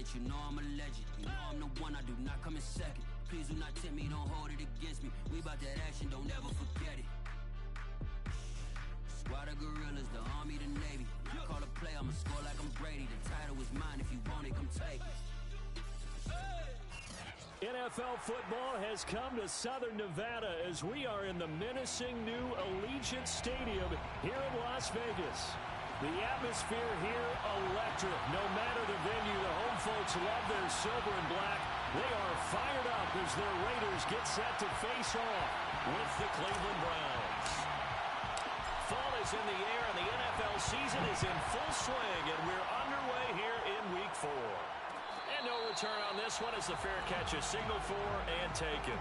bitch, you know I'm a legend. You know I'm the one, I do not come in second. Please do not tempt me, don't hold it against me. We bout that action, don't ever forget it. Squad of gorillas, the army, the navy. When I call a play, I'ma score like I'm Brady. The title is mine, if you want it, come take it. NFL football has come to Southern Nevada as we are in the menacing new Allegiant Stadium here in Las Vegas. The atmosphere here, electric. No matter the venue, the home folks love their silver and black. They are fired up as their Raiders get set to face off with the Cleveland Browns. Fall is in the air, and the NFL season is in full swing, and we're underway here in Week 4. And no return on this one as the fair catch is signaled for and taken.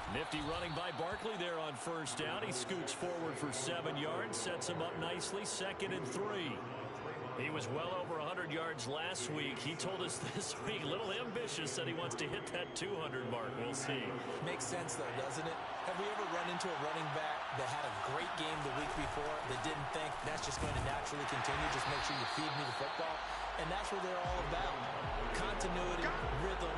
Nifty running by Barkley there on first down. He scoots forward for 7 yards, sets him up nicely, 2nd and 3. He was well over 100 yards last week. He told us this week, a little ambitious, said he wants to hit that 200 mark. We'll see. Makes sense, though, doesn't it? Have we ever run into a running back that had a great game the week before that didn't think that's just going to naturally continue? Just make sure you feed me the football. And that's what they're all about. Continuity, rhythm,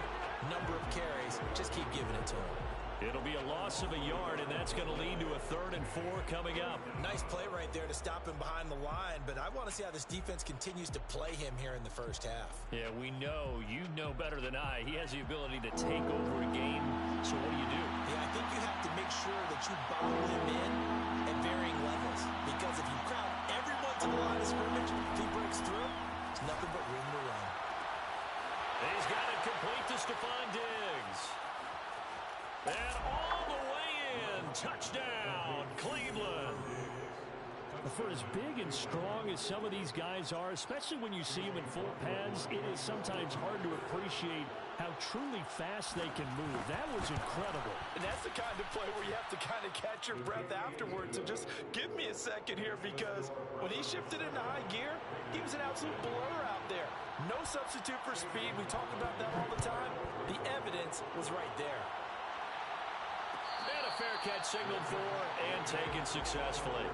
number of carries. Just keep giving it to him. It'll be a loss of a yard, and that's going to lead to a 3rd and 4 coming up. Nice play right there to stop him behind the line, but I want to see how this defense continues to play him here in the first half. Yeah, we know. You know better than I. He has the ability to take over a game, so what do you do? Yeah, I think you have to make sure that you bottle him in at varying levels, because if you crowd everyone to the line of scrimmage, if he breaks through, it's nothing but room to run. He's got it complete to Stephon Diggs. And all the way in, touchdown, Cleveland. For as big and strong as some of these guys are, especially when you see them in full pads, it is sometimes hard to appreciate how truly fast they can move. That was incredible. And that's the kind of play where you have to kind of catch your breath afterwards. So just give me a second here, because when he shifted into high gear, he was an absolute blur out there. No substitute for speed. We talk about that all the time. The evidence was right there. And a fair catch signaled for and taken successfully.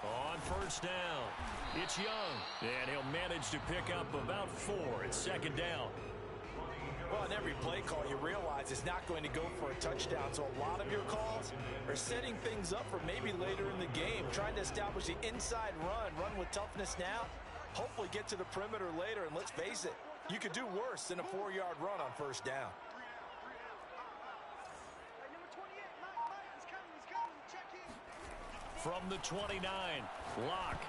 On first down, it's Young, and he'll manage to pick up about 4 at 2nd down. Well, in every play call, you realize it's not going to go for a touchdown, so a lot of your calls are setting things up for maybe later in the game, trying to establish the inside run with toughness now, hopefully get to the perimeter later, and let's face it, you could do worse than a 4-yard run on first down. From the 29, Locke.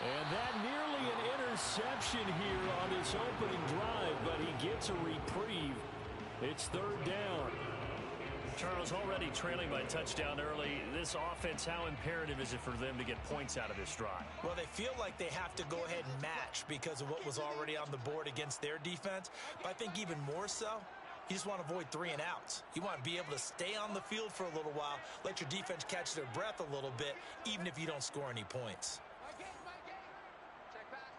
And that nearly an interception here on this opening drive, but he gets a reprieve. It's 3rd down. Charles, already trailing by touchdown early. This offense, how imperative is it for them to get points out of this drive? Well, they feel like they have to go ahead and match because of what was already on the board against their defense. But I think even more so, you just want to avoid 3 and outs. You want to be able to stay on the field for a little while, let your defense catch their breath a little bit, even if you don't score any points. Check back.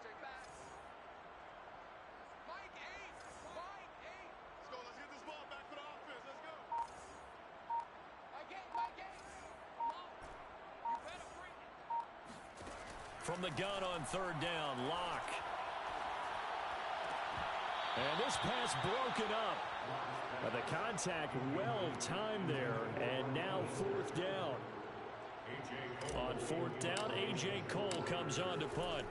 Mike 8. Let's go. Let's get this ball back for the offense. Let's go. Mike 8. Come on. You better bring it. From the gun on 3rd down, Locke. And this pass broken up. The contact well timed there, and now 4th down. On 4th down, A.J. Cole comes on to punt.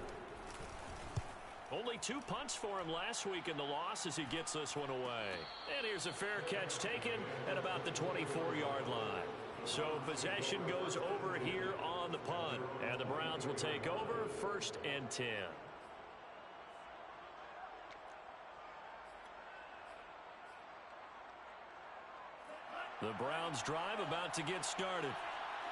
Only 2 punts for him last week in the loss as he gets this one away. And here's a fair catch taken at about the 24-yard line. So possession goes over here on the punt. And the Browns will take over 1st and 10. The Browns drive about to get started.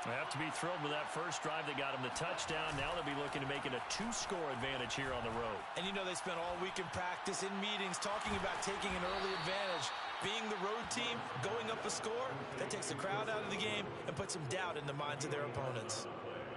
They have to be thrilled with that first drive that got them the touchdown. Now they'll be looking to make it a 2-score advantage here on the road. And you know they spent all week in practice, in meetings, talking about taking an early advantage. Being the road team, going up a score, that takes the crowd out of the game and puts some doubt in the minds of their opponents.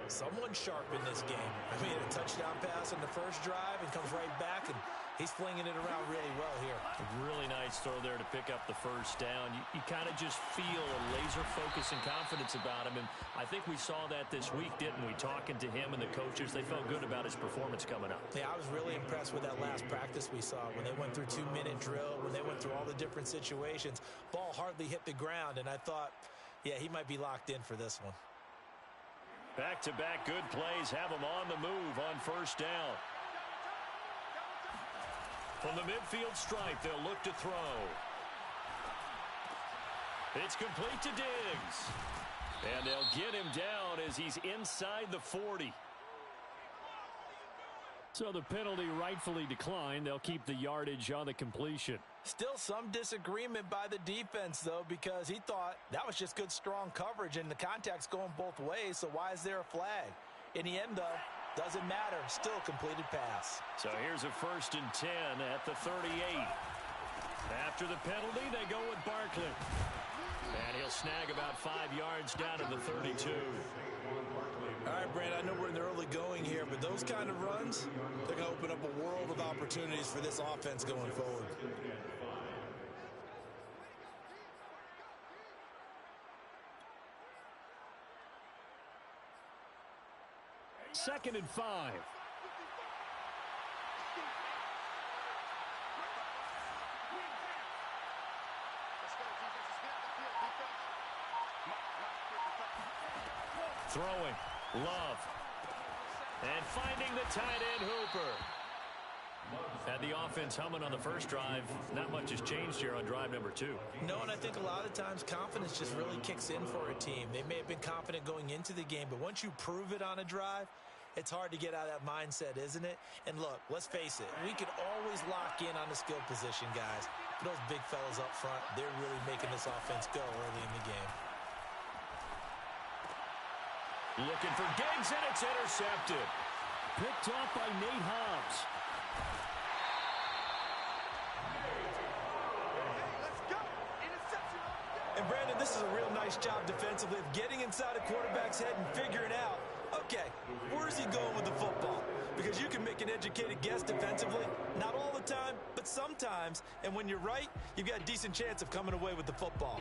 Someone sharp in this game. I mean, a touchdown pass on the first drive and comes right back, and he's flinging it around really well here. A really nice throw there to pick up the first down. You kind of just feel a laser focus and confidence about him, and I think we saw that this week, didn't we? Talking to him and the coaches, they felt good about his performance coming up. Yeah, I was really impressed with that last practice we saw when they went through 2-minute drill, when they went through all the different situations. Ball hardly hit the ground, and I thought, yeah, he might be locked in for this one. Back-to-back good plays have him on the move on 1st down. From the midfield stripe, they'll look to throw. It's complete to Diggs. And they'll get him down as he's inside the 40. So the penalty rightfully declined. They'll keep the yardage on the completion. Still some disagreement by the defense, though, because he thought that was just good, strong coverage, and the contact's going both ways, so why is there a flag? In the end, though, doesn't matter. Still a completed pass. So here's a 1st and 10 at the 38. After the penalty, they go with Barkley. And he'll snag about 5 yards down to the 32. All right, Brand, I know we're in the early going here, but those kind of runs, they're going to open up a world of opportunities for this offense going forward. Second and 5. Throwing. Love. And finding the tight end Hooper. Had the offense humming on the first drive. Not much has changed here on drive number 2. No, and I think a lot of times confidence just really kicks in for a team. They may have been confident going into the game, but once you prove it on a drive, it's hard to get out of that mindset, isn't it? And look, let's face it, we can always lock in on the skill position, guys. But those big fellas up front, they're really making this offense go early in the game. Looking for Diggs, and it's intercepted. Picked off by Nate Hobbs. And Brandon, this is a real nice job defensively of getting inside a quarterback's head and figuring out, okay, where's he going with the football? Because you can make an educated guess defensively, not all the time, but sometimes. And when you're right, you've got a decent chance of coming away with the football.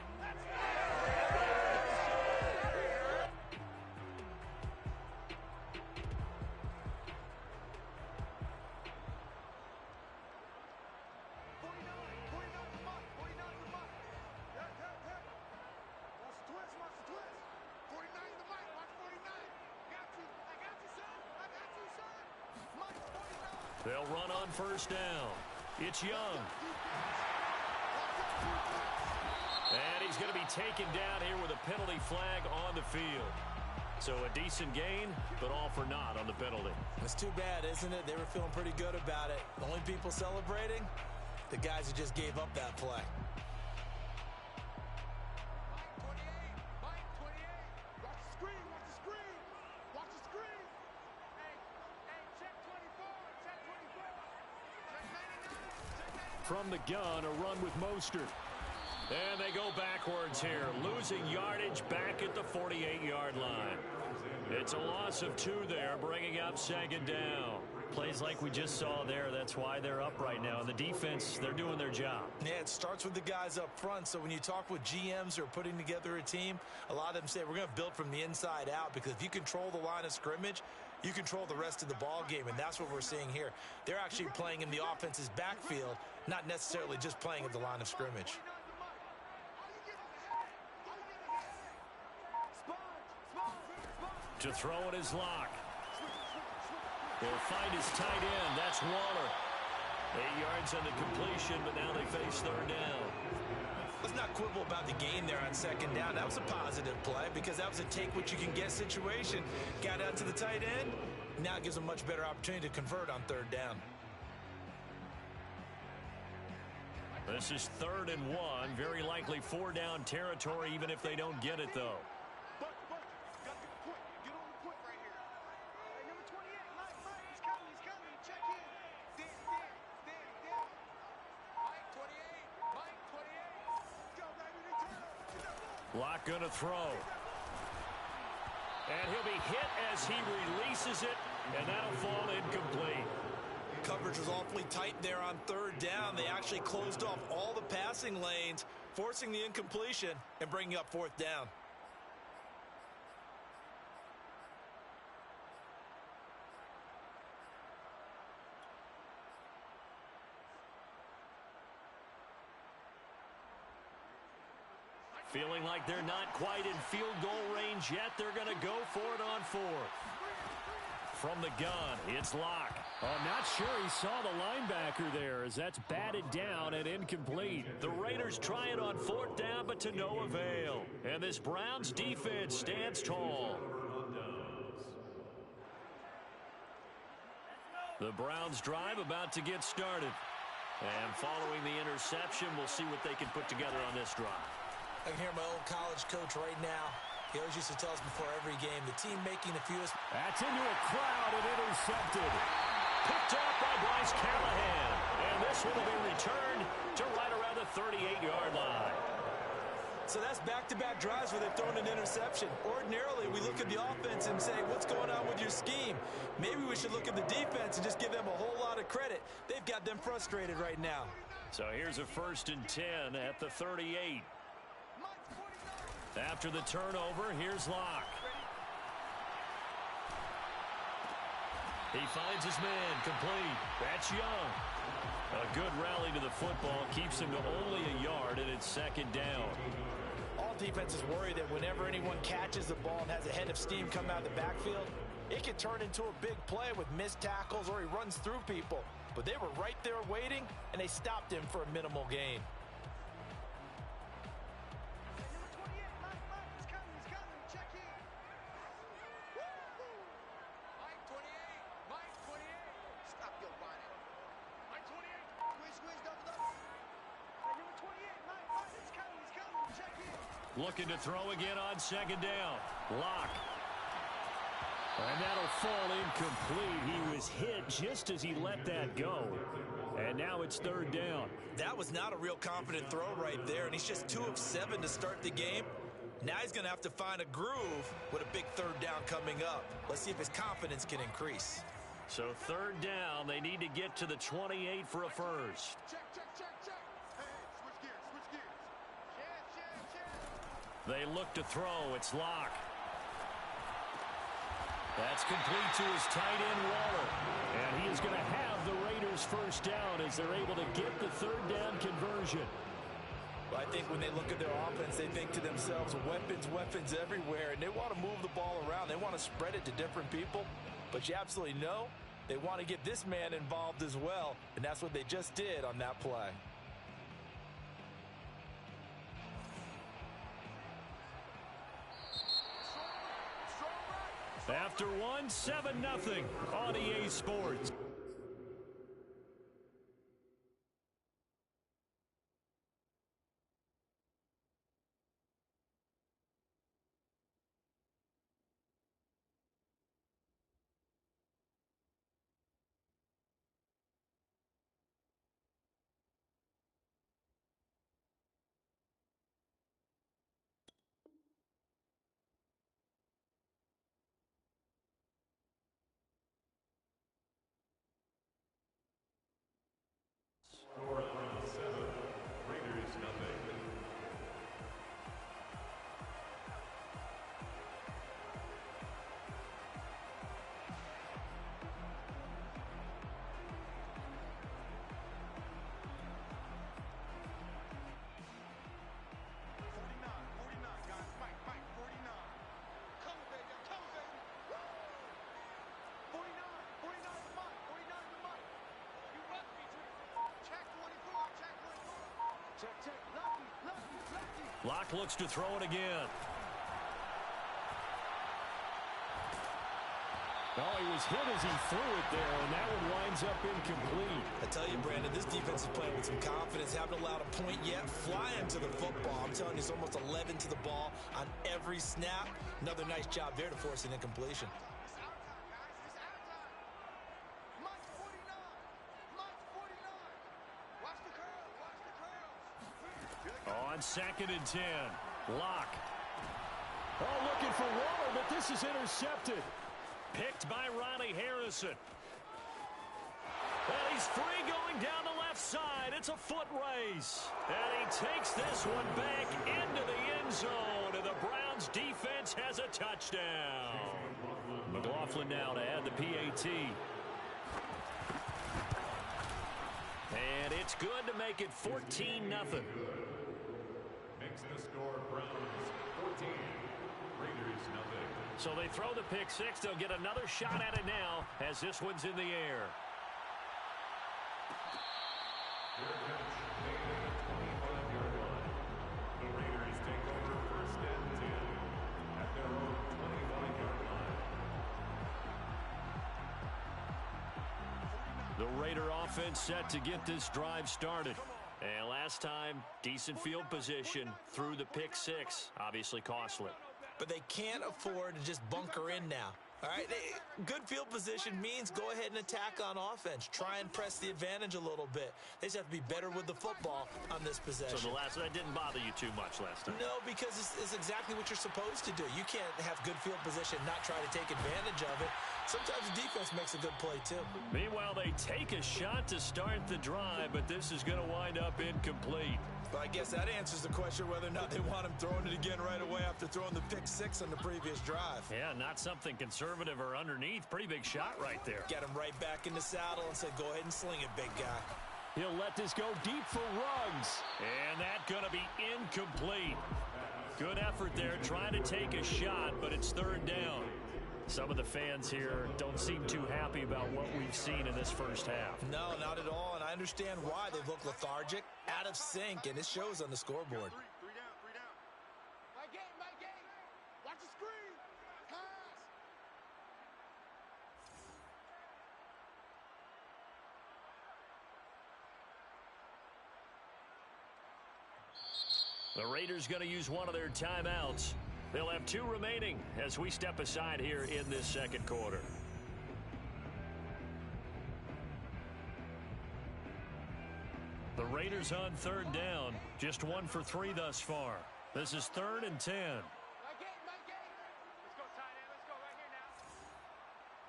They'll run on 1st down. It's Young. And he's going to be taken down here with a penalty flag on the field. So a decent gain, but all for naught on the penalty. It's too bad, isn't it? They were feeling pretty good about it. The only people celebrating, the guys who just gave up that play. From the gun, a run with Mostert. And they go backwards here, losing yardage back at the 48-yard line. It's a loss of 2 there, bringing up 2nd down. Plays like we just saw there, that's why they're up right now. And the defense, they're doing their job. Yeah, it starts with the guys up front. So when you talk with GMs who are putting together a team, a lot of them say we're going to build from the inside out, because if you control the line of scrimmage, you control the rest of the ball game, and that's what we're seeing here. They're actually playing in the offense's backfield, not necessarily just playing at the line of scrimmage. To throw it is Locke. He'll find his tight end. That's Waller. 8 yards on the completion, but now they face third down. Let's not quibble about the gain there on second down. That was a positive play because that was a take-what-you-can-get situation. Got out to the tight end. Now it gives them a much better opportunity to convert on third down. This is 3rd and 1. Very likely 4-down territory, even if they don't get it, though. But, got to get quick. Get on the quick right here. Number 28, Mike, he's coming. Check in. Dan. Mike 28. Go, baby, they turn up. Get that ball. Locke gonna throw. And he'll be hit as he releases it, and that'll fall incomplete. Coverage was awfully tight there on third down. They actually closed off all the passing lanes, forcing the incompletion and bringing up 4th down. Feeling like they're not quite in field goal range yet. They're going to go for it on 4th. From the gun, it's Locke. I'm not sure he saw the linebacker there as that's batted down and incomplete. The Raiders try it on 4th down, but to no avail. And this Browns defense stands tall. The Browns drive about to get started. And following the interception, we'll see what they can put together on this drive. I can hear my old college coach right now. He always used to tell us before every game, the team making the fewest. That's into a crowd and intercepted. Picked off by Bryce Callahan. And this one will be returned to right around the 38-yard line. So that's back-to-back drives where they've thrown an interception. Ordinarily, we look at the offense and say, what's going on with your scheme? Maybe we should look at the defense and just give them a whole lot of credit. They've got them frustrated right now. So here's a 1st and 10 at the 38. After the turnover, here's Locke. He finds his man complete. That's Young. A good rally to the football keeps him to only a yard, and it's 2nd down. All defenses worry that whenever anyone catches the ball and has a head of steam come out of the backfield, it can turn into a big play with missed tackles or he runs through people. But they were right there waiting, and they stopped him for a minimal gain. Looking to throw again on 2nd down. Locke. And that'll fall incomplete. He was hit just as he let that go. And now it's 3rd down. That was not a real confident throw right there, and he's just 2 of 7 to start the game. Now he's going to have to find a groove with a big 3rd down coming up. Let's see if his confidence can increase. So 3rd down, they need to get to the 28 for a first. Check. Hey, switch gears. Check. They look to throw. It's Locke. That's complete to his tight end, Waller. And he is going to have the Raiders' first down as they're able to get the 3rd down conversion. Well, I think when they look at their offense, they think to themselves, weapons everywhere, and they want to move the ball around. They want to spread it to different people. But you absolutely know they want to get this man involved as well, and that's what they just did on that play. After one, 7-0 on EA Sports. Locke looks to throw it again. Oh, he was hit as he threw it there, and that one winds up incomplete. I tell you, Brandon, this defense is playing with some confidence. Haven't allowed a point yet. Flying to the football. I'm telling you, it's almost 11 to the ball on every snap. Another nice job there to force an incompletion. It's our time, guys. It's our time. Mike 49. Mike 49. Watch the curls. Watch the curls. On 2nd and 10. Locke. Oh, looking for Waller, but this is intercepted. Picked by Ronnie Harrison. And he's free going down the left side. It's a foot race. And he takes this one back into the end zone. And the Browns defense has a touchdown. McLaughlin now to add the PAT. And it's good to make it 14-0. Makes the score Browns 14, Raiders nothing. So they throw the pick six. They'll get another shot at it now as this one's in the air. Their catch made at the 25-yard line. The Raiders take over 1st and 10 at their own 25-yard line. The Raider offense set to get this drive started. And last time, decent field position through the pick six. Obviously costly. But they can't afford to just bunker in now. All right, good field position means go ahead and attack on offense. Try and press the advantage a little bit. They just have to be better with the football on this possession. So that didn't bother you too much last time? No, because it's exactly what you're supposed to do. You can't have good field position and not try to take advantage of it. Sometimes the defense makes a good play, too. Meanwhile, they take a shot to start the drive, but this is going to wind up incomplete. But I guess that answers the question whether or not they want him throwing it again right away after throwing the pick six on the previous drive. Yeah, not something conservative or underneath. Pretty big shot right there. Get him right back in the saddle and said, go ahead and sling it, big guy. He'll let this go deep for Ruggs. And that's going to be incomplete. Good effort there trying to take a shot, but it's 3rd down. Some of the fans here don't seem too happy about what we've seen in this first half. No, not at all, and I understand why. They look lethargic, out of sync, and it shows on the scoreboard. Three down, three down. My game, my game. Watch the screen. Pass. The Raiders going to use one of their timeouts. They'll have 2 remaining as we step aside here in this 2nd quarter. The Raiders on 3rd down. Just 1 for 3 thus far. This is 3rd and 10. My game, my game. Let's go, tight end. Let's go right here now.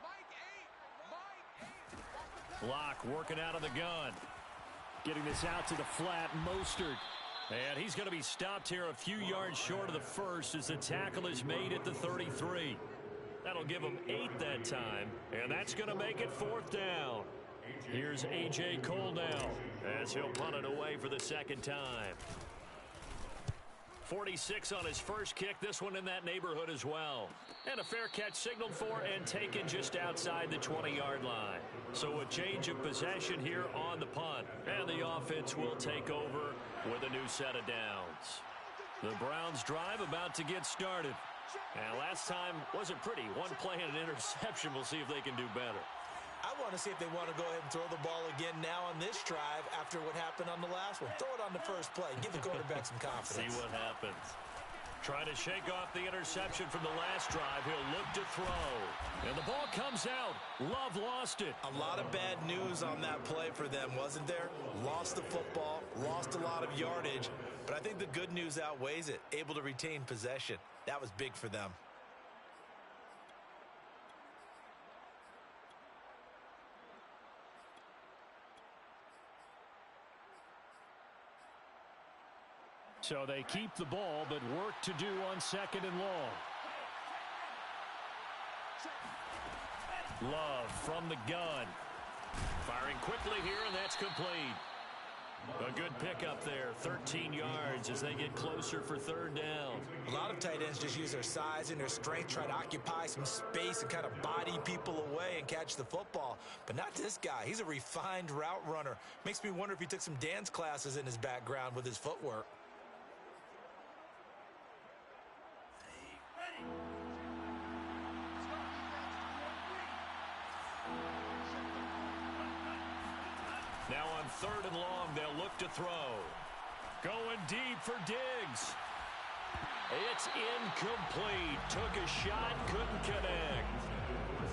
Mike 8. Mike 8. Locke working out of the gun. Getting this out to the flat. Mostert. And he's going to be stopped here a few yards short of the first as the tackle is made at the 33. That'll give him 8 that time, and that's going to make it 4th down. Here's A.J. Cole now as he'll punt it away for the 2nd time. 46 on his first kick, this one in that neighborhood as well. And a fair catch signaled for and taken just outside the 20-yard line. So a change of possession here on the punt. And the offense will take over with a new set of downs. The Browns drive about to get started. And last time wasn't pretty. 1 play and an interception. We'll see if they can do better. I want to see if they want to go ahead and throw the ball again now on this drive after what happened on the last one. Throw it on the first play. Give the quarterback some confidence. See what happens. Trying to shake off the interception from the last drive. He'll look to throw. And the ball comes out. Love lost it. A lot of bad news on that play for them, wasn't there? Lost the football, lost a lot of yardage. But I think the good news outweighs it. Able to retain possession. That was big for them. So they keep the ball, but work to do on 2nd and long. Love from the gun. Firing quickly here, and that's complete. A good pickup there, 13 yards as they get closer for 3rd down. A lot of tight ends just use their size and their strength, try to occupy some space and kind of body people away and catch the football. But not this guy. He's a refined route runner. Makes me wonder if he took some dance classes in his background with his footwork. On 3rd and long, they'll look to throw. Going deep for Diggs. It's incomplete. Took a shot, couldn't connect.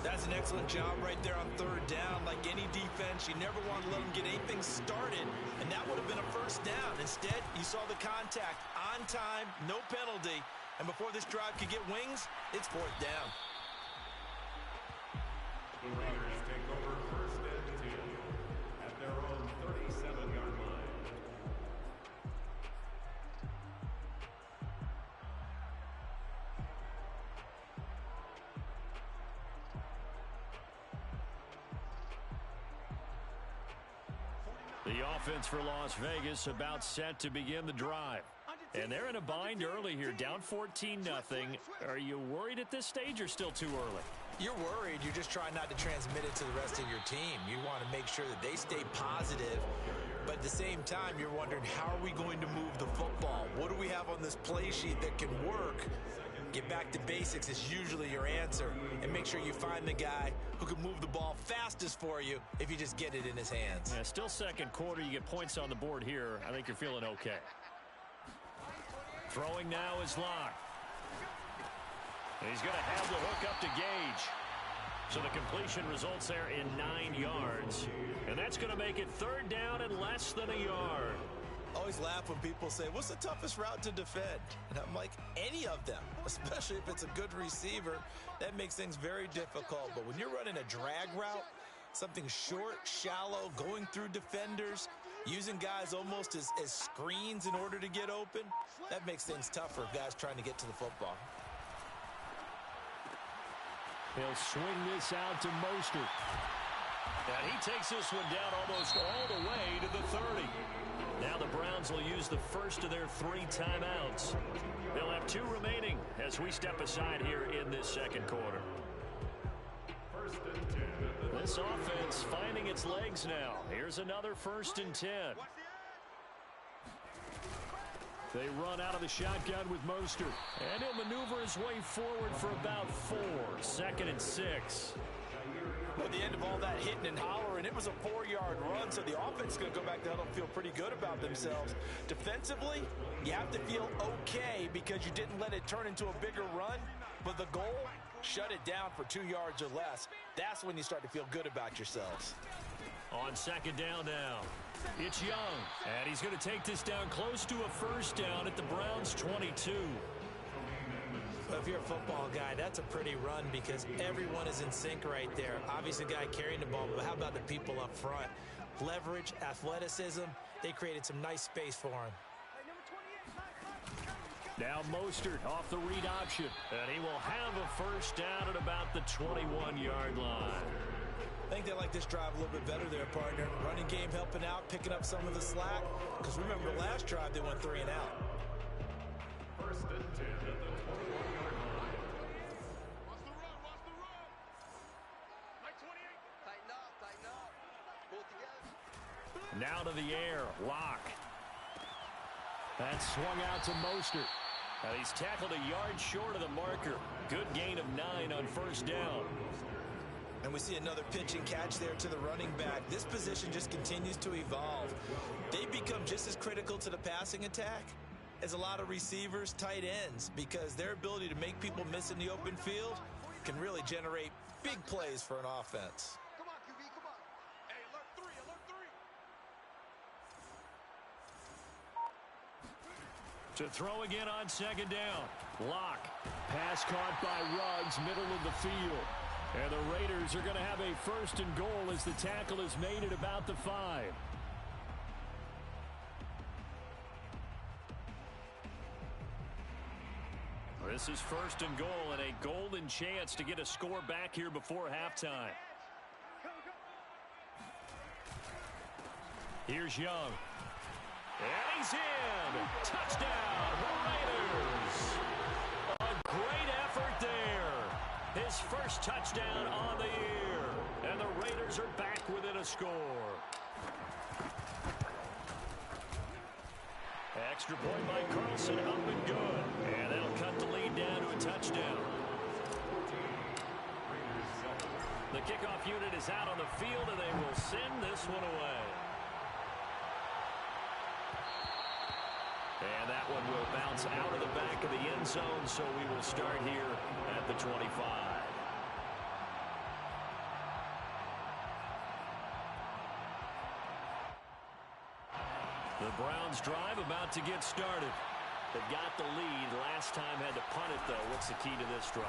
That's an excellent job right there on 3rd down. Like any defense, you never want to let them get anything started, and that would have been a 1st down. Instead, you saw the contact on time, no penalty, and before this drive could get wings, it's 4th down. The Raiders take over 1st and 10 at their own 37-yard line. The offense for Las Vegas about set to begin the drive. And they're in a bind early here, down 14-0. Are you worried at this stage or still too early? You're worried. You're just trying not to transmit it to the rest of your team. You want to make sure that they stay positive. But at the same time, you're wondering, how are we going to move the football? What do we have on this play sheet that can work? Get back to basics is usually your answer. And make sure you find the guy who can move the ball fastest for you if you just get it in his hands. Yeah, still second quarter. You get points on the board here. I think you're feeling okay. Throwing now is Locke. And he's going to have the hook up to Gage. So the completion results there in 9 yards. And that's going to make it 3rd down and less than a yard. Always laugh when people say, what's the toughest route to defend? And I'm like, any of them, especially if it's a good receiver. That makes things very difficult. But when you're running a drag route, something short, shallow, going through defenders, using guys almost as screens in order to get open, that makes things tougher for guys trying to get to the football. He'll swing this out to Mostert. And he takes this one down almost all the way to the 30. Now the Browns will use the first of their 3 timeouts. They'll have 2 remaining as we step aside here in this second quarter. 1st and 10. This offense finding its legs now. Here's another 1st and 10. They run out of the shotgun with Mostert. And he'll maneuver his way forward for about 4. 2nd and 6. At the end of all that hitting and hollering, it was a 4-yard run, so the offense is going to go back down and feel pretty good about themselves. Defensively, you have to feel okay because you didn't let it turn into a bigger run, but the goal, shut it down for 2 yards or less. That's when you start to feel good about yourselves. On 2nd down now, it's Young, and he's going to take this down close to a 1st down at the Browns' 22. If you're a football guy, that's a pretty run because everyone is in sync right there. Obviously, the guy carrying the ball, but how about the people up front? Leverage, athleticism, they created some nice space for him. Now Mostert off the read option, and he will have a 1st down at about the 21-yard line. I think they like this drive a little bit better there, partner. Running game helping out, picking up some of the slack. Because remember, the last drive, they went 3 and out. 1st and 10 at the 21-yard line. Watch the run, watch the run. Like 28. Tighten up. Pull it together. Now to the air, Locke. That swung out to Mostert. And he's tackled a yard short of the marker. Good gain of 9 on 1st down. And we see another pitch and catch there to the running back. This position just continues to evolve. They become just as critical to the passing attack as a lot of receivers, tight ends, because their ability to make people miss in the open field can really generate big plays for an offense. Come on, QB, come on. Hey, alert 3, alert 3. To throw again on 2nd down. Locke. Pass caught by Ruggs, middle of the field. And the Raiders are going to have a 1st and goal as the tackle is made at about the 5. This is 1st and goal and a golden chance to get a score back here before halftime. Here's Young. And he's in. Touchdown, Raiders. A great effort there. His 1st touchdown on the year. And the Raiders are back within a score. Extra point by Carlson, up and good. And that'll cut the lead down to a touchdown. The kickoff unit is out on the field, and they will send this one away. one will bounce out of the back of the end zone, so we will start here at the 25. The Browns drive about to get started. They've got the lead. Last time had to punt it, though. What's the key to this drive?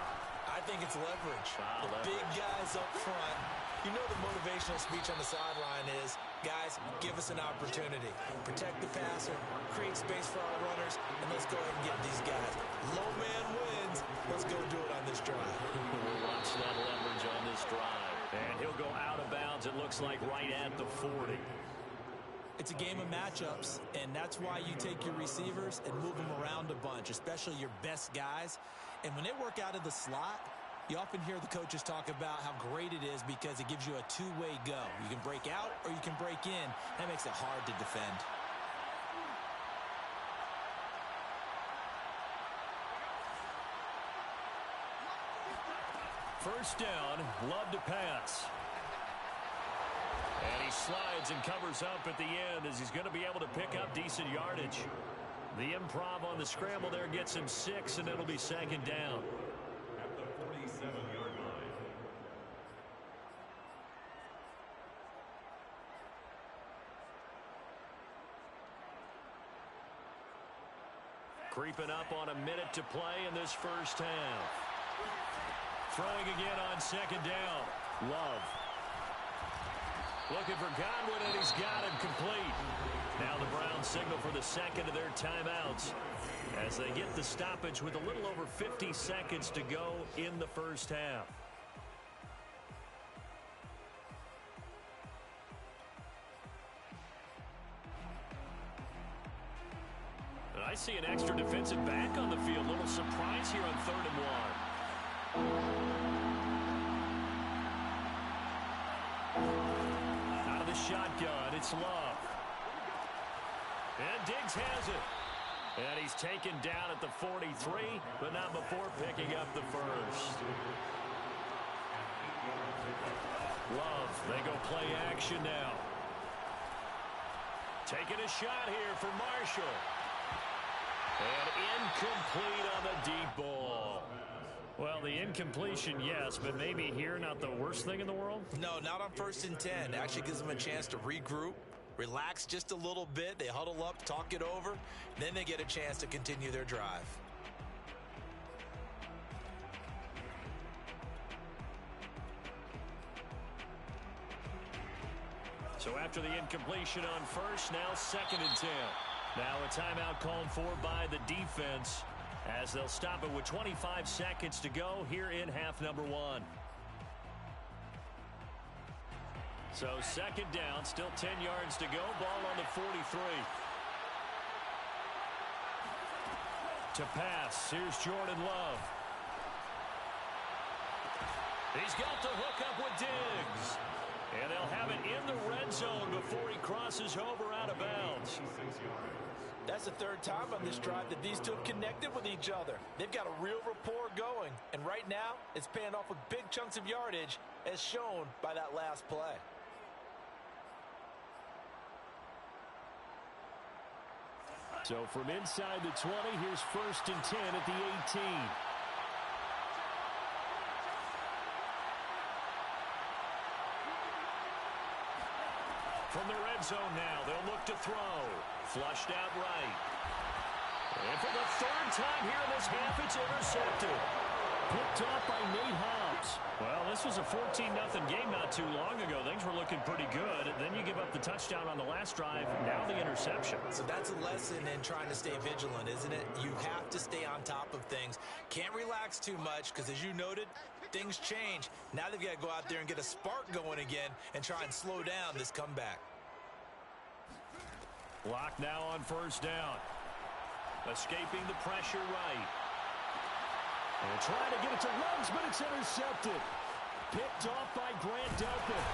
I think it's leverage. Leverage. Big guys up front. You know the motivational speech on the sideline is, guys, give us an opportunity. Protect the passer, create space for our runners, and let's go ahead and get these guys. Low man wins. Let's go do it on this drive. We'll watch that leverage on this drive. And he'll go out of bounds, it looks like, right at the 40. It's a game of matchups, and that's why you take your receivers and move them around a bunch, especially your best guys. And when they work out of the slot, you often hear the coaches talk about how great it is because it gives you a two-way go. You can break out or you can break in. That makes it hard to defend. First down, Love to pass. And he slides and covers up at the end as he's going to be able to pick up decent yardage. The improv on the scramble there gets him 6, and it'll be second down. At the 47-yard line. Creeping up on a minute to play in this first half. Throwing again on second down. Love. Looking for Godwin, and he's got him complete. Now the Browns signal for the second of their timeouts as they get the stoppage with a little over 50 seconds to go in the first half. I see an extra defensive back on the field. Little surprise here on 3rd and 1. Out of the shotgun, it's Love. And Diggs has it. And he's taken down at the 43, but not before picking up the first. Love, they go play action now. Taking a shot here for Marshall. And incomplete on the deep ball. Well, the incompletion, yes, but maybe here not the worst thing in the world? No, not on 1st and 10. It actually gives them a chance to regroup, relax just a little bit. They huddle up, talk it over. Then they get a chance to continue their drive. So after the incompletion on first, now 2nd and 10. Now a timeout called for by the defense as they'll stop it with 25 seconds to go here in half number 1. So 2nd down, still 10 yards to go. Ball on the 43. To pass, here's Jordan Love. He's got the hook up with Diggs. And they'll have it in the red zone before he crosses over out of bounds. That's the 3rd time on this drive that these two have connected with each other. They've got a real rapport going. And right now, it's paying off with big chunks of yardage, as shown by that last play. So from inside the 20, here's 1st and 10 at the 18. From the red zone now, they'll look to throw. Flushed out right. And for the 3rd time here in this half, it's intercepted. Picked off by Nate Hobbs. Well, this was a 14-0 game not too long ago. Things were looking pretty good. Then you give up the touchdown on the last drive. Now the interception. So that's a lesson in trying to stay vigilant, isn't it? You have to stay on top of things. Can't relax too much because, as you noted, things change. Now they've got to go out there and get a spark going again and try and slow down this comeback. Block now on 1st down. Escaping the pressure right. And trying to get it to Ruggs, but it's intercepted. Picked off by Grant Delpit.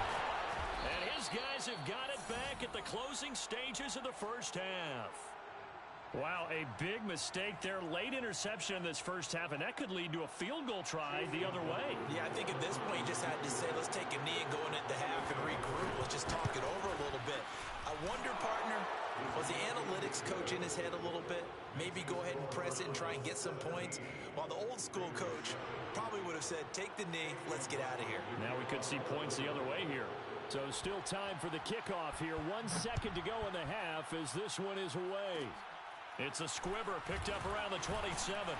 And his guys have got it back at the closing stages of the first half. Wow, a big mistake there. Late interception in this first half, and that could lead to a field goal try the other way. Yeah, I think at this point you just had to say, let's take a knee and go into the half and regroup. Let's just talk it over a little bit. I wonder, partner, Was the analytics coach in his head a little bit? Maybe go ahead and press it and try and get some points? While the old school coach probably would have said, take the knee, let's get out of here. Now we could see points the other way here. So still time for the kickoff here. 1 second to go in the half as this one is away. It's a squibber picked up around the 27.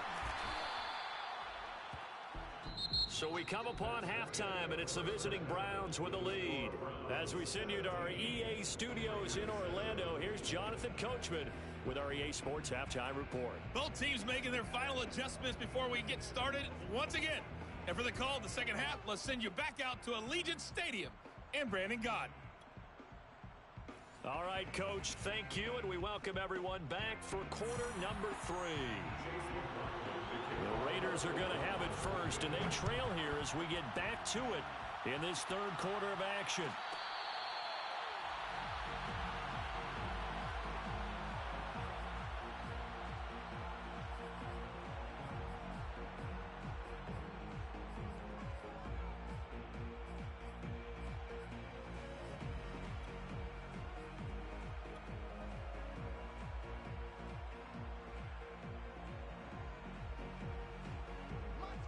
So we come upon halftime, and it's the visiting Browns with the lead. As we send you to our EA studios in Orlando, here's Jonathan Coachman with our EA Sports Halftime Report. Both teams making their final adjustments before we get started once again. And for the call of the second half, let's send you back out to Allegiant Stadium in Brandon Gaudin. All right, Coach, thank you, and we welcome everyone back for quarter number 3. The Raiders are going to have it first, and they trail here as we get back to it in this third quarter of action.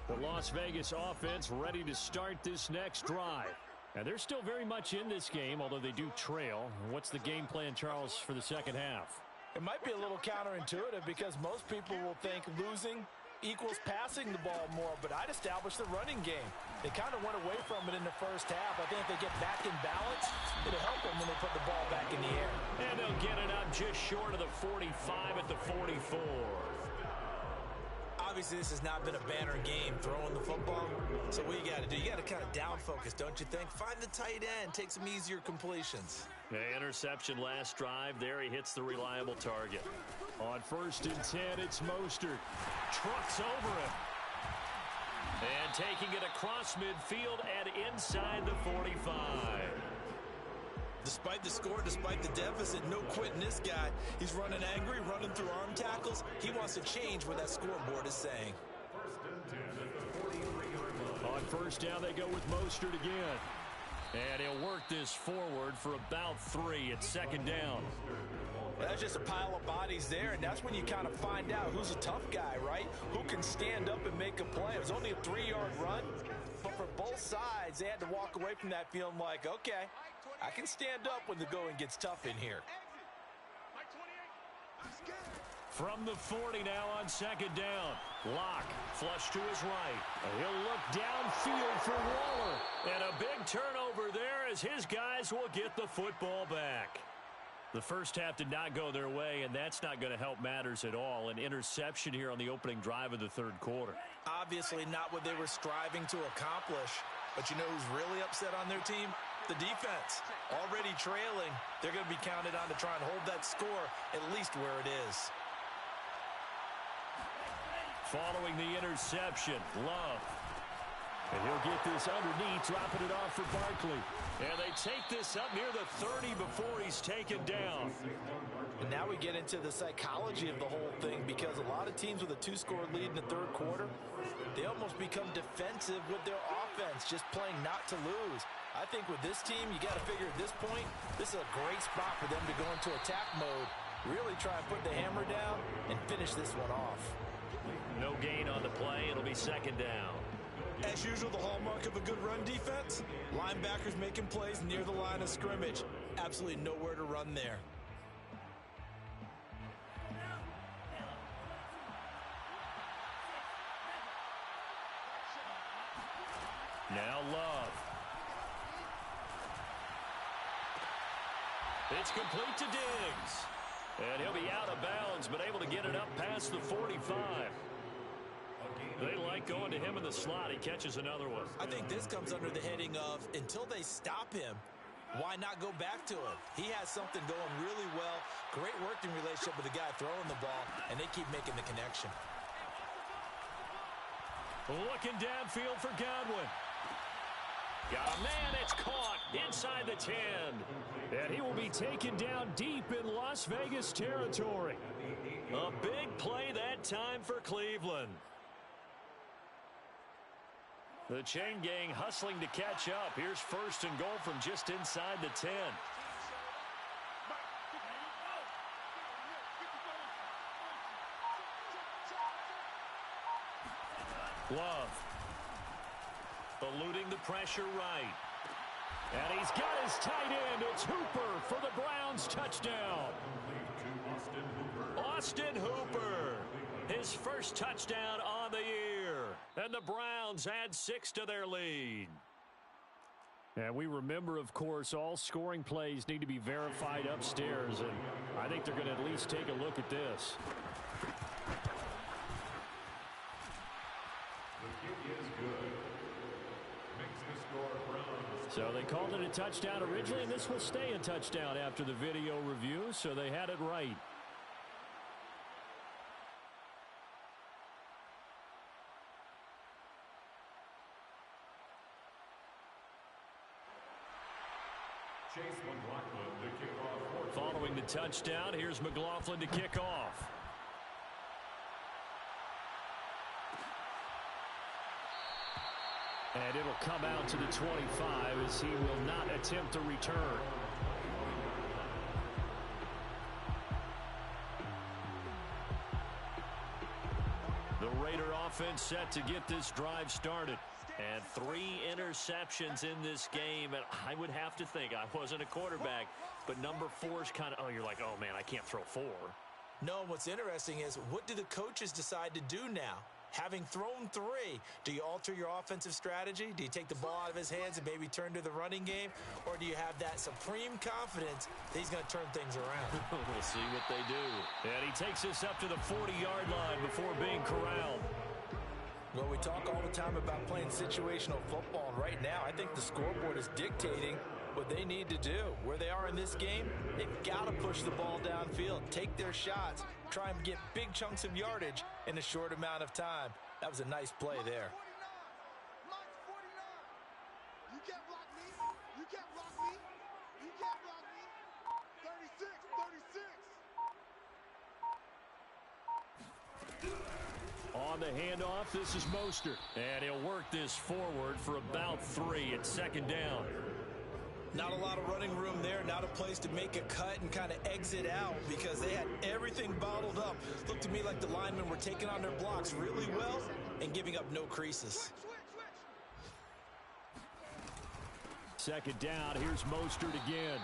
The Las Vegas offense ready to start this next drive. And they're still very much in this game, although they do trail. What's the game plan, Charles, for the second half? It might be a little counterintuitive because most people will think losing equals passing the ball more, but I'd establish the running game. They kind of went away from it in the first half. I think if they get back in balance, it'll help them when they put the ball back in the air. And they'll get it up just short of the 45 at the 44. Obviously, this has not been a banner game throwing the football. So what you got to do, you got to kind of down focus, don't you think? Find the tight end, take some easier completions. The interception last drive. There he hits the reliable target. On 1st and 10, it's Mostert. Trucks over him. And taking it across midfield and inside the 45. Despite the score, despite the deficit, no quitting this guy. He's running angry, running through arm tackles. He wants to change what that scoreboard is saying. On 1st down, they go with Mostert again. And he'll work this forward for about 3 at 2nd down. That's just a pile of bodies there, and that's when you kind of find out who's a tough guy, right? Who can stand up and make a play. It was only a 3-yard run, but for both sides, they had to walk away from that feeling like, okay, I can stand up when the going gets tough in here. From the 40 now on 2nd down. Locke, flush to his right. He'll look downfield for Waller. And a big turnover there as his guys will get the football back. The first half did not go their way, and that's not going to help matters at all. An interception here on the opening drive of the third quarter. Obviously not what they were striving to accomplish. But you know who's really upset on their team? The defense. Already trailing. They're going to be counted on to try and hold that score at least where it is. Following the interception, Love. And he'll get this underneath, dropping it off for Barkley. And they take this up near the 30 before he's taken down. And now we get into the psychology of the whole thing, because a lot of teams with a 2-score lead in the third quarter, they almost become defensive with their offense, just playing not to lose. I think with this team, you got to figure at this point, this is a great spot for them to go into attack mode, really try and put the hammer down and finish this one off. No gain on the play. It'll be 2nd down. As usual, the hallmark of a good run defense, linebackers making plays near the line of scrimmage. Absolutely nowhere to run there. Now Love. It's complete to Diggs. And he'll be out of bounds, but able to get it up past the 45. They like going to him in the slot. He catches another one. I think this comes under the heading of, until they stop him, why not go back to him? He has something going really well. Great working relationship with the guy throwing the ball, and they keep making the connection. Looking downfield for Godwin. Got a man, it's caught inside the 10. And he will be taken down deep in Las Vegas territory. A big play that time for Cleveland. The chain gang hustling to catch up. Here's 1st and goal from just inside the 10. Love. Eluding the pressure right. And he's got his tight end. It's Hooper for the Browns touchdown. Austin Hooper. His first touchdown on the year. And the Browns add 6 to their lead. And we remember, of course, all scoring plays need to be verified upstairs. And I think they're going to at least take a look at this. The kick is good. Makes the score Browns. So they called it a touchdown originally, and this will stay a touchdown after the video review, so they had it right. Following the touchdown, here's McLaughlin to kick off. And it'll come out to the 25 as he will not attempt to return. The Raider offense set to get this drive started. And 3 interceptions in this game, and I would have to think, I wasn't a quarterback, but number 4 is kind of, oh, you're like, oh, man, I can't throw 4. No, what's interesting is, what do the coaches decide to do now? Having thrown 3, do you alter your offensive strategy? Do you take the ball out of his hands and maybe turn to the running game? Or do you have that supreme confidence that he's going to turn things around? We'll see what they do. And he takes us up to the 40-yard line before being corralled. Well, we talk all the time about playing situational football, and right now I think the scoreboard is dictating what they need to do. Where they are in this game, they've got to push the ball downfield, take their shots, try and get big chunks of yardage in a short amount of time. That was a nice play there. You can't block me. You can't block me. You can't block me. 36, 36. On the handoff, this is Mostert. And he'll work this forward for about 3. It's second down. Not a lot of running room there, not a place to make a cut and kind of exit out because they had everything bottled up. Looked to me like the linemen were taking on their blocks really well and giving up no creases. Second down, here's Mostert again.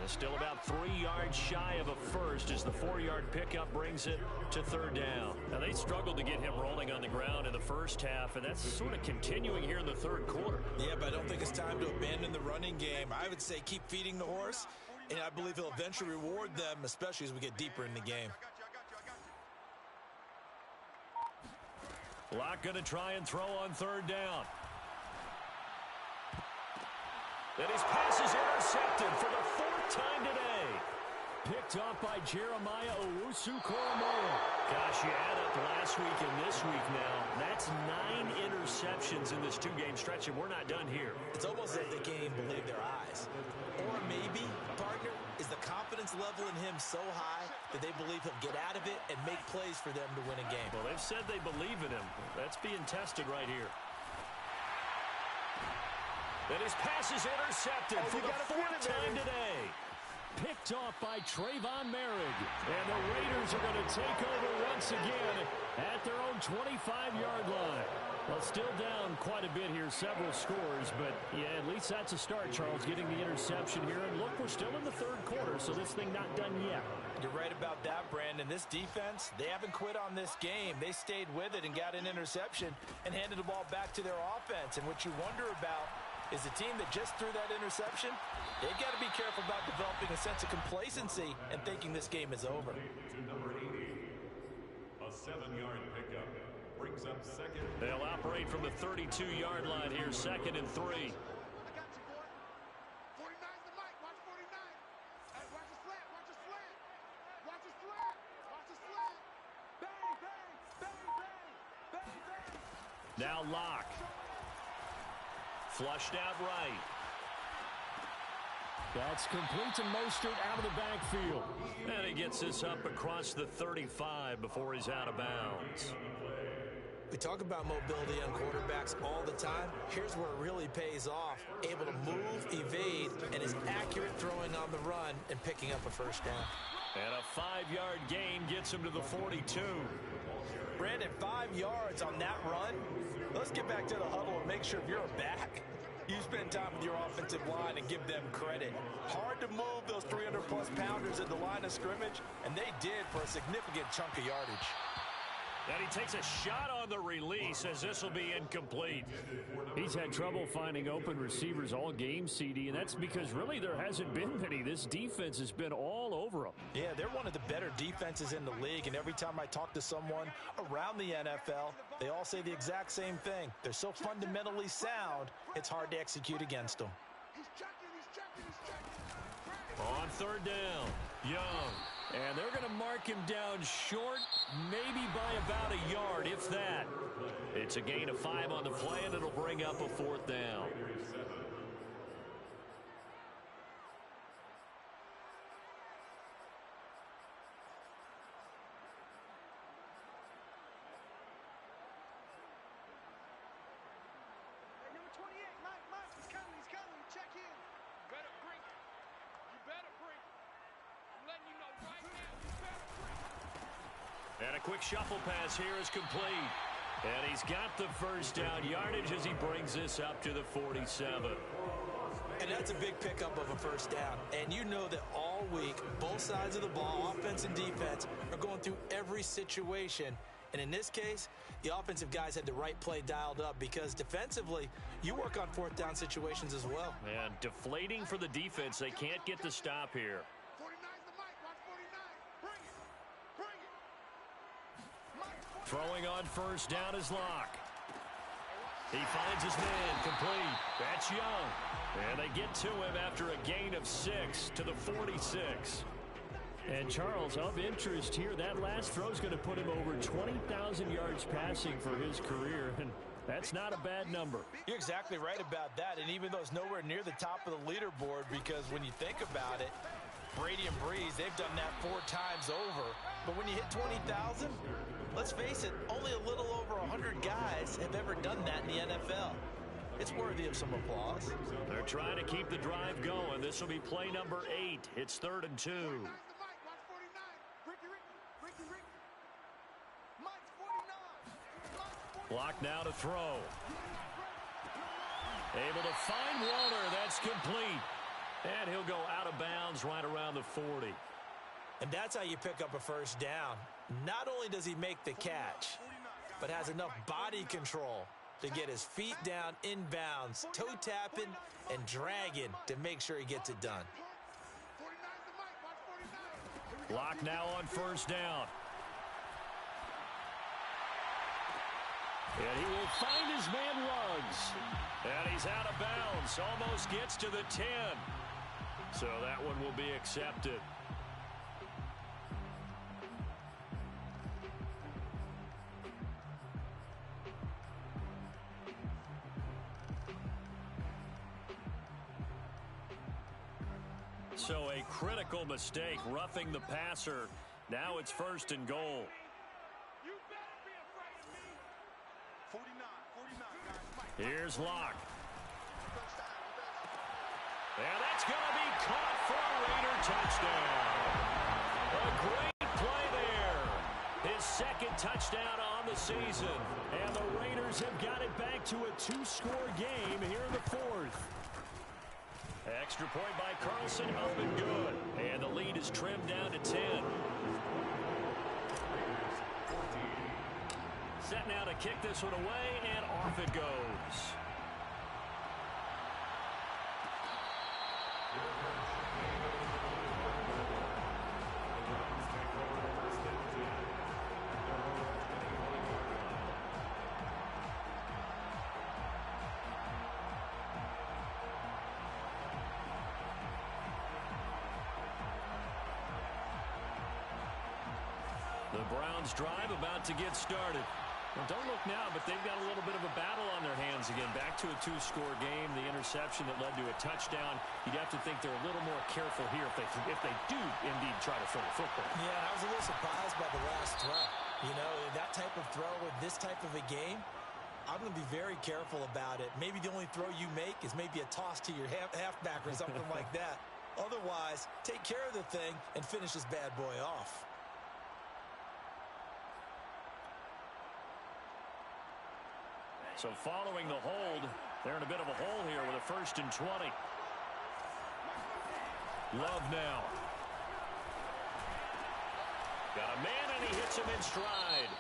And still about 3 yards shy of a first as the 4-yard pickup brings it to third down. Now, they struggled to get him rolling on the ground in the first half, and that's sort of continuing here in the third quarter. Yeah, but I don't think it's time to abandon the running game. I would say keep feeding the horse, and I believe he'll eventually reward them, especially as we get deeper in the game. Locke going to try and throw on third down. And his pass is intercepted for the 4th time today. Picked up by Jeremiah Owusu-Koramoah. Gosh, you add up last week and this week now. That's 9 interceptions in this 2-game stretch, and we're not done here. It's almost as if they can't even believe their eyes. Or maybe, partner, is the confidence level in him so high that they believe he'll get out of it and make plays for them to win a game. Well, they've said they believe in him. That's being tested right here. And his pass is intercepted for the 4th time today. Picked off by Trayvon Merrick. And the Raiders are going to take over once again at their own 25-yard line. Well, still down quite a bit here, several scores. But, yeah, at least that's a start, Charles, getting the interception here. And, look, we're still in the third quarter, so this thing not done yet. You're right about that, Brandon. This defense, they haven't quit on this game. They stayed with it and got an interception and handed the ball back to their offense. And what you wonder about is the team that just threw that interception, they've got to be careful about developing a sense of complacency and thinking this game is over. To number 80, a 7-yard pickup brings up second. They'll operate from the 32-yard line here, 2nd and 3. I got you, boy. 49's the mic. Watch 49. Hey, watch the slant. Watch the slant. Watch the slant. Watch the slant. Bang, bang, bang, bang, bang, bang. Now Locke. Flushed out right. That's complete to Mostert out of the backfield. And he gets this up across the 35 before he's out of bounds. We talk about mobility on quarterbacks all the time. Here's where it really pays off. Able to move, evade, and is accurate throwing on the run and picking up a first down. And a 5-yard gain gets him to the 42. Brandon, 5 yards on that run. Let's get back to the huddle and make sure if you're a back, you spend time with your offensive line and give them credit. Hard to move those 300-plus pounders at the line of scrimmage, and they did for a significant chunk of yardage. And he takes a shot on the release as this will be incomplete. He's had trouble finding open receivers all game, CD, and that's because really there hasn't been many. This defense has been all over them. Yeah, they're one of the better defenses in the league, and every time I talk to someone around the NFL, they all say the exact same thing. They're so fundamentally sound, it's hard to execute against them. On third down, Young. And they're going to mark him down short, maybe by about a yard, if that. It's a gain of 5 on the play, and it'll bring up a 4th down. Number 28, Mike, he's coming, check in. You better bring it. You better bring it. I'm letting you know right now, you better bring it. And a quick shuffle pass here is complete. And he's got the first down yardage as he brings this up to the 47. And that's a big pickup of a first down. And you know that all week, both sides of the ball, offense and defense, are going through every situation. And in this case, the offensive guys had the right play dialed up because defensively, you work on 4th down situations as well. And deflating for the defense. They can't get the stop here. 49's the Mike, watch 49. Bring it. Mike, Throwing on first down is Locke. He finds his man complete. That's Young. And they get to him after a gain of 6 to the 46. And Charles, of interest here, that last throw is going to put him over 20,000 yards passing for his career, and that's not a bad number. You're exactly right about that, and even though it's nowhere near the top of the leaderboard, because when you think about it, Brady and Breeze, they've done that 4 times over. But when you hit 20,000, let's face it, only a little over 100 guys have ever done that in the NFL. It's worthy of some applause. They're trying to keep the drive going. This will be play number 8. It's 3rd and 2. Block now to throw. Able to find Walter. That's complete. And he'll go out of bounds right around the 40. And that's how you pick up a first down. Not only does he make the catch, but has enough body control to get his feet down inbounds, toe tapping and dragging to make sure he gets it done. Block now on first down. And he will find his man Ruggs. And he's out of bounds. Almost gets to the 10. So that one will be accepted. So a critical mistake, roughing the passer. Now it's 1st and goal. Here's Locke. And that's going to be caught for a Raider touchdown. A great play there. His 2nd touchdown on the season. And the Raiders have got it back to a 2-score game here in the 4th. Extra point by Carlson, up and good. And the lead is trimmed down to 10. Set now to kick this one away, and off it goes. The Browns drive about to get started. Well, don't look now, but they've got a little bit of a battle on their hands again. Back to a 2-score game. The interception that led to a touchdown. You'd have to think they're a little more careful here if they do indeed try to throw the football. Yeah, I was a little surprised by the last throw. You know, that type of throw in this type of a game, I'm going to be very careful about it. Maybe the only throw you make is maybe a toss to your halfback or something like that. Otherwise, take care of the thing and finish this bad boy off. So following the hold, they're in a bit of a hole here with a 1st and 20. Love now. Got a man, and he hits him in stride.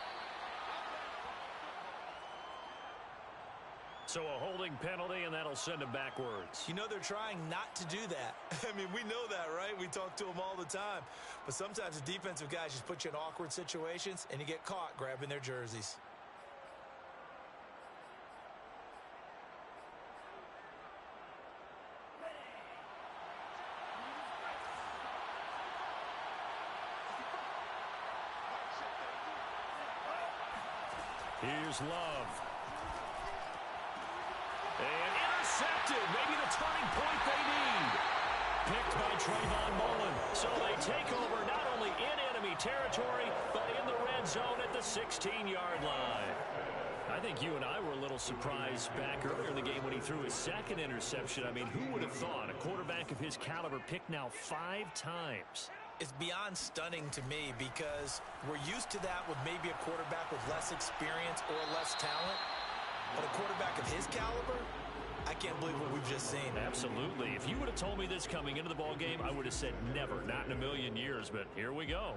So a holding penalty, and that'll send him backwards. You know they're trying not to do that. I mean, we know that, right? We talk to them all the time. But sometimes the defensive guys just put you in awkward situations, and you get caught grabbing their jerseys. Here's Love. And intercepted. Maybe the turning point they need. Picked by Trayvon Mullen. So they take over not only in enemy territory, but in the red zone at the 16-yard line. I think you and I were a little surprised back earlier in the game when he threw his 2nd interception. I mean, who would have thought a quarterback of his caliber picked now 5 times? It's beyond stunning to me because we're used to that with maybe a quarterback with less experience or less talent. But a quarterback of his caliber, I can't believe what we've just seen. Absolutely. If you would have told me this coming into the ball game, I would have said never, not in a million years. But here we go.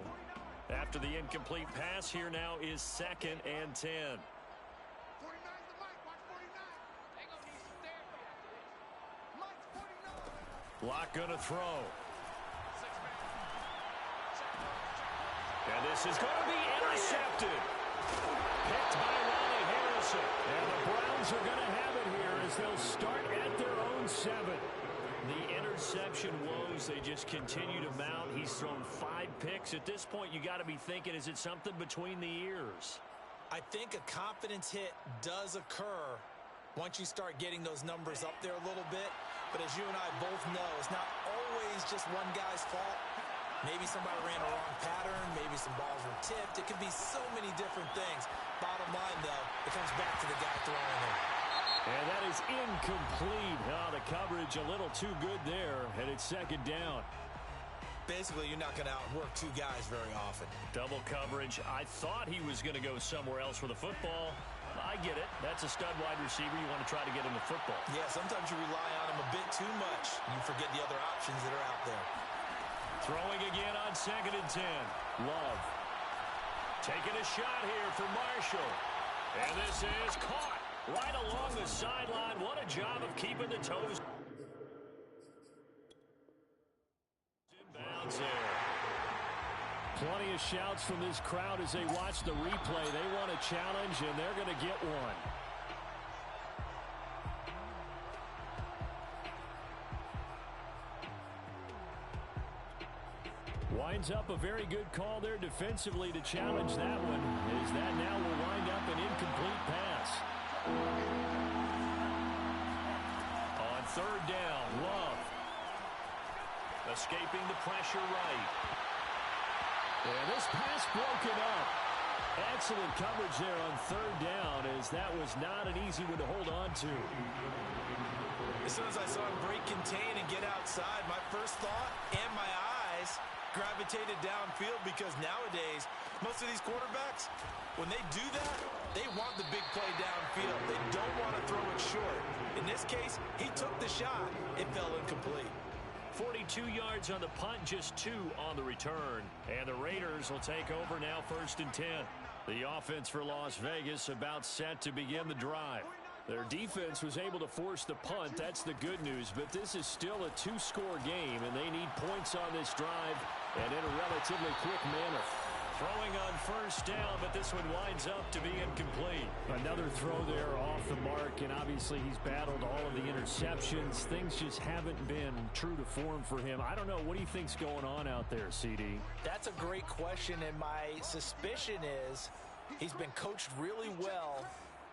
After the incomplete pass, here now is 2nd and 10. 49's the mic. Watch 49. They gonna need some therapy after this. Mike's 49. Lock gonna throw. And this is going to be intercepted. Picked by Ronnie Harrison. And the Browns are going to have it here as they'll start at their own 7. The interception woes, they just continue to mount. He's thrown 5 picks. At this point, you got to be thinking, is it something between the ears? I think a confidence hit does occur once you start getting those numbers up there a little bit. But as you and I both know, it's not always just one guy's fault. Maybe somebody ran a wrong pattern. Maybe some balls were tipped. It could be so many different things. Bottom line, though, it comes back to the guy throwing it. And that is incomplete. Oh, the coverage a little too good there. And it's 2nd down. Basically, you're not going to outwork 2 guys very often. Double coverage. I thought he was going to go somewhere else with the football. I get it. That's a stud wide receiver. You want to try to get him the football. Yeah, sometimes you rely on him a bit too much. You forget the other options that are out there. Throwing again on 2nd and 10. Love. Taking a shot here for Marshall. And this is caught right along the sideline. What a job of keeping the toes. Inbounds there. Plenty of shouts from this crowd as they watch the replay. They want a challenge, and they're going to get one. Winds up a very good call there defensively to challenge that one, as that now will wind up an incomplete pass. On 3rd down, Love. Escaping the pressure right. And this pass broken up. Excellent coverage there on 3rd down, as that was not an easy one to hold on to. As soon as I saw him break contain and get outside, my first thought and my eyes gravitated downfield, because nowadays, most of these quarterbacks, when they do that, they want the big play downfield. They don't want to throw it short. In this case, he took the shot. It fell incomplete. 42 yards on the punt, just 2 on the return. And the Raiders will take over now, 1st and 10. The offense for Las Vegas about set to begin the drive. Their defense was able to force the punt. That's the good news. But this is still a 2-score game, and they need points on this drive and in a relatively quick manner. Throwing on 1st down, but this one winds up to be incomplete. Another throw there off the mark, and obviously he's battled all of the interceptions. Things just haven't been true to form for him. I don't know. What do you think's going on out there, CD? That's a great question, and my suspicion is he's been coached really well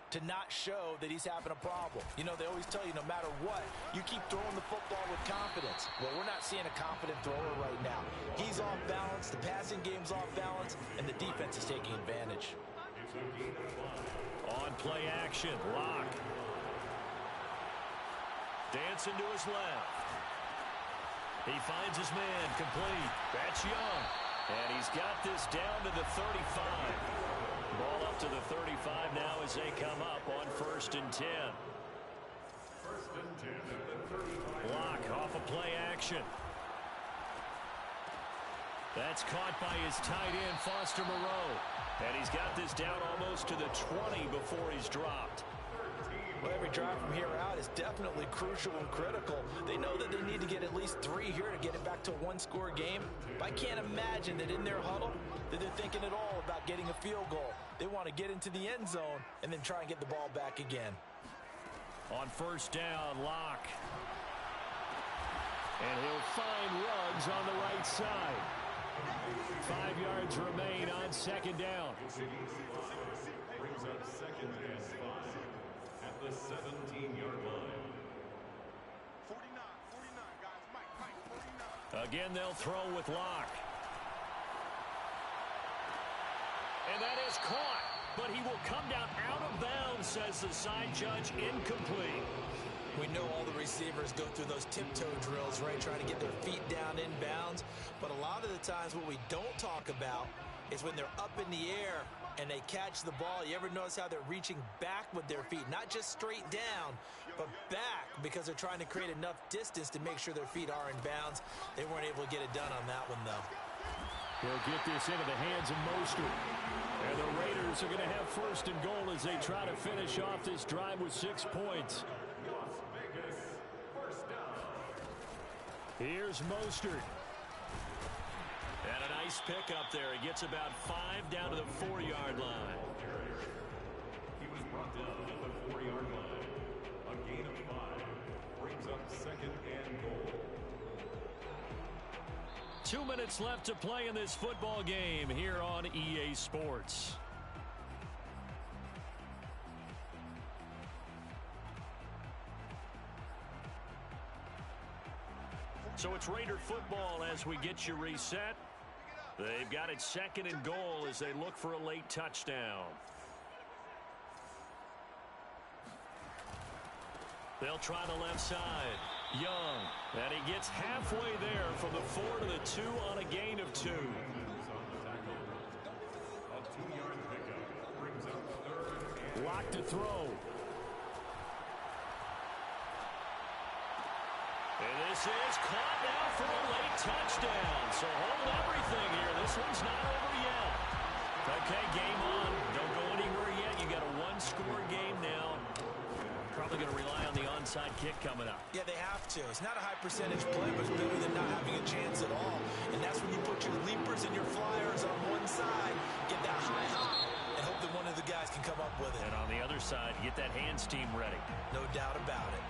to not show that he's having a problem. You know, they always tell you no matter what, you keep throwing the football with confidence. Well, we're not seeing a confident thrower right now. He's off balance, the passing game's off balance, and the defense is taking advantage. On play action, Lock. Dancing to his left. He finds his man, complete. That's Young. And he's got this down to the 35. Ball up to the 35 now as they come up on 1st and 10. 1st and 10 at the 35. Block off a play action. That's caught by his tight end, Foster Moreau. And he's got this down almost to the 20 before he's dropped. Well, every drive from here out is definitely crucial and critical. They know that they need to get at least 3 here to get it back to a one-score game. But I can't imagine that in their huddle that they're thinking at all about getting a field goal. They want to get into the end zone and then try and get the ball back again. On 1st down, Locke. And he'll find Ruggs on the right side. 5 yards remain on 2nd down. Brings up 2nd and 5 at the 17-yard line. 49, guys. Mike, 49. Again, they'll throw with Locke. And that is caught. But he will come down out of bounds, says the side judge, incomplete. We know all the receivers go through those tiptoe drills, right, trying to get their feet down in bounds. But a lot of the times what we don't talk about is when they're up in the air and they catch the ball. You ever notice how they're reaching back with their feet? Not just straight down, but back, because they're trying to create enough distance to make sure their feet are in bounds. They weren't able to get it done on that one, though. He'll get this into the hands of Mostert. And the Raiders are going to have 1st and goal as they try to finish off this drive with 6 points. Las Vegas, 1st down. Here's Mostert. And a nice pick up there. He gets about 5 down to the 4-yard line. He was brought down at the 4-yard line. A gain of 5 brings up 2nd and goal. 2 minutes left to play in this football game here on EA Sports. So it's Raider football as we get you reset. They've got it 2nd and goal as they look for a late touchdown. They'll try the left side. Young. And he gets halfway there from the 4 to the 2 on a gain of 2. A 2-yard pickup brings up 3rd and Lock to throw. And this is caught now for a late touchdown. So hold everything here. This one's not over yet. Okay, game on. Don't go anywhere yet. You got a 1-score game now. Probably going to rely on the onside kick coming up. Yeah, they have to. It's not a high percentage play, but it's better than not having a chance at all. And that's when you put your leapers and your flyers on one side, get that high hop, and hope that one of the guys can come up with it. And on the other side, get that hands team ready. No doubt about it.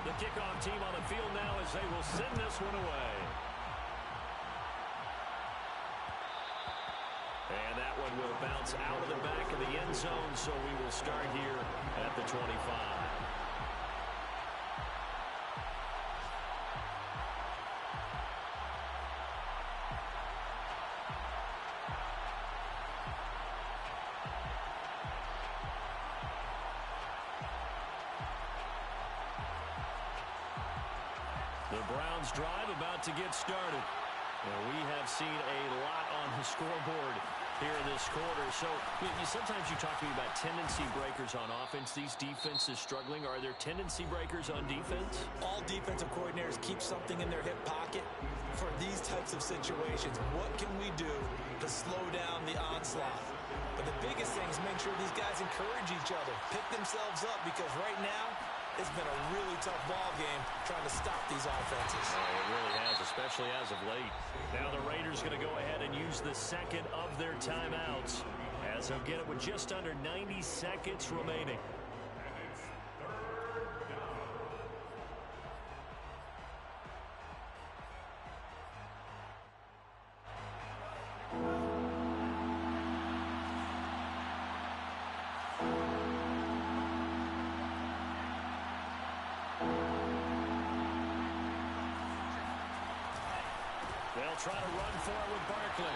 The kickoff team on the field now as they will send this one away. And that one will bounce out of the back of the end zone, so we will start here at the 25. The Browns drive about to get started. And we have seen a lot on the scoreboard here in this quarter. So sometimes you talk to me about tendency breakers on offense. These defenses struggling. Are there tendency breakers on defense? All defensive coordinators keep something in their hip pocket for these types of situations. What can we do to slow down the onslaught? But the biggest thing is make sure these guys encourage each other, pick themselves up, because right now it's been a really tough ball game trying to stop these offenses. It really has, especially as of late. Now the Raiders going to go ahead and use the second of their timeouts as they'll get it with just under 90 seconds remaining. They'll try to run for it with Barkley.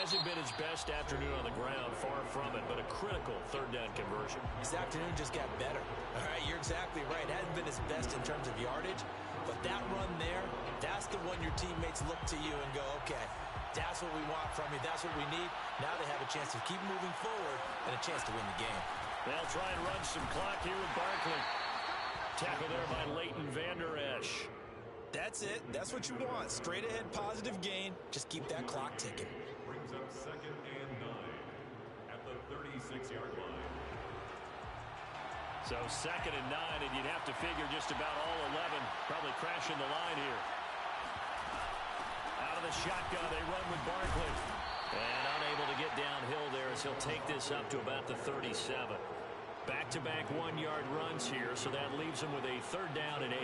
Hasn't been his best afternoon on the ground, far from it, but a critical third down conversion. His afternoon just got better. All right, you're exactly right. Hasn't been his best in terms of yardage, but that run there, that's the one your teammates look to you and go, okay, that's what we want from you. That's what we need. Now they have a chance to keep moving forward and a chance to win the game. They'll try and run some clock here with Barkley. Tackle there by Leighton Vander Esch. That's it. That's what you want. Straight ahead positive gain. Just keep that clock ticking. Brings up 2nd and 9 at the 36-yard line. So 2nd and 9, and you'd have to figure just about all 11 probably crashing the line here. Out of the shotgun, they run with Barkley. And unable to get downhill there as he'll take this up to about the 37. Back-to-back one-yard runs here, so that leaves him with a 3rd down and 8.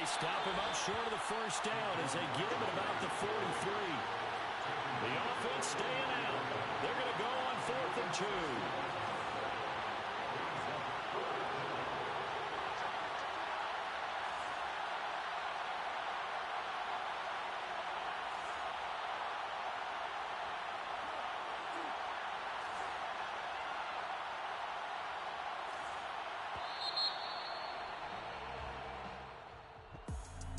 Stop him up short of the 1st down as they get him at about the 43. The offense staying out. They're going to go on 4th and 2.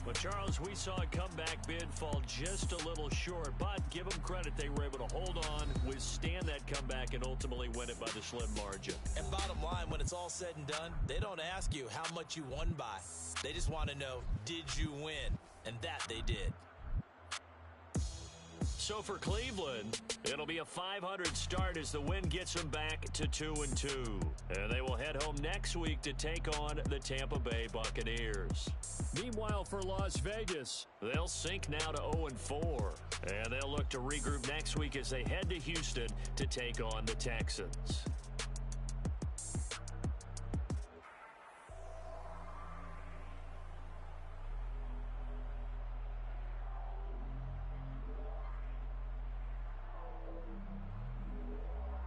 But, Charles, we saw a comeback bid fall just a little short, but give them credit. They were able to hold on, withstand that comeback, and ultimately win it by the slim margin. And bottom line, when it's all said and done, they don't ask you how much you won by. They just want to know, did you win? And that they did. So for Cleveland, it'll be a 500 start as the win gets them back to 2-2. And they will head home next week to take on the Tampa Bay Buccaneers. Meanwhile, for Las Vegas, they'll sink now to 0-4. And they'll look to regroup next week as they head to Houston to take on the Texans.